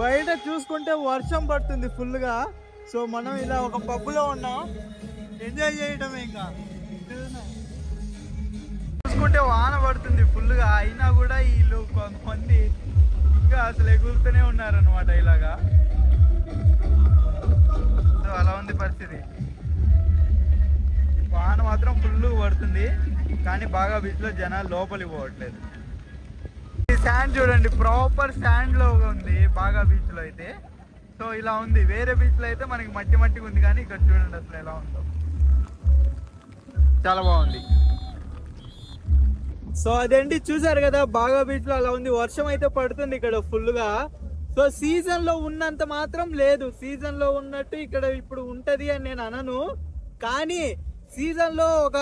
బయట చూసుకుంటే వర్షం పడుతుంది ఫుల్ గా. సో మనం ఇలా ఒక పబ్బులో ఉన్నాం, ఎంజాయ్ చేయటం. ఇంకా చూసుకుంటే వాన పడుతుంది ఫుల్ గా, అయినా కూడా వీళ్ళు కొంతమంది ఇంకా అసలు ఎగురుతూనే ఉన్నారనమాట ఇలాగా. సో అలా ఉంది పరిస్థితి. వాన మాత్రం ఫుల్ పడుతుంది, కానీ బాగా బీచ్ లో జనాలు లోపలికి పోవట్లేదు. ఈ శాండ్ చూడండి, ప్రాపర్ శాండ్ లో ఉంది బాగా బీచ్ లో అయితే. సో ఇలా ఉంది. వేరే బీచ్ లో అయితే మనకి మట్టి మట్టిగా ఉంది, కానీ ఇక్కడ చూడండి అసలు ఎలా ఉందో, చాలా బాగుంది. సో అదేంటి చూసారు కదా, బాగా బీచ్ లో అలా ఉంది. వర్షం అయితే పడుతుంది ఇక్కడ ఫుల్ గా. సో సీజన్ లో ఉన్నంత మాత్రం లేదు, సీజన్ లో ఉన్నట్టు ఇక్కడ ఇప్పుడు ఉంటది అని నేను అనను. కానీ సీజన్ లో ఒక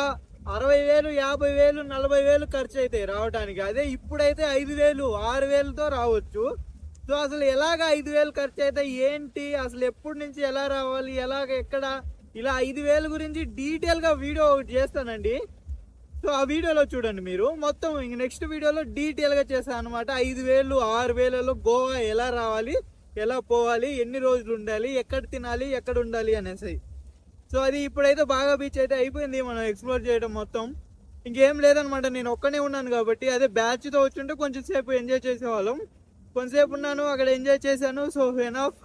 60,000, 50,000, 40,000 ఖర్చు అవుతాయి రావడానికి. అదే ఇప్పుడైతే 5,000, 6,000తో రావచ్చు. సో అసలు ఎలాగ 5,000 ఖర్చు అవుతాయి ఏంటి, అసలు ఎప్పటి నుంచి ఎలా రావాలి, ఎలాగ ఎక్కడ, ఇలా 5,000 గురించి డీటెయిల్ గా వీడియో ఒకటి చేస్తానండి. సో ఆ వీడియోలో చూడండి మీరు మొత్తం. ఇంక నెక్స్ట్ వీడియోలో డీటెయిల్ గా చేస్తాను అనమాట. 5,000, 6,000లో గోవా ఎలా రావాలి, ఎలా పోవాలి, ఎన్ని రోజులు ఉండాలి, ఎక్కడ తినాలి, ఎక్కడ ఉండాలి అనేసి. సో అది ఇప్పుడైతే బాగా బీచ్ అయితే అయిపోయింది మనం ఎక్స్ప్లోర్ చేయడం మొత్తం. ఇంకేం లేదనమాట, నేను ఒక్కనే ఉన్నాను కాబట్టి. అదే బ్యాచ్తో వచ్చుంటే కొంచెం సేపు ఎంజాయ్ చేసేవాళ్ళం. కొంతసేపు ఉన్నాను అక్కడ, ఎంజాయ్ చేశాను. So enough.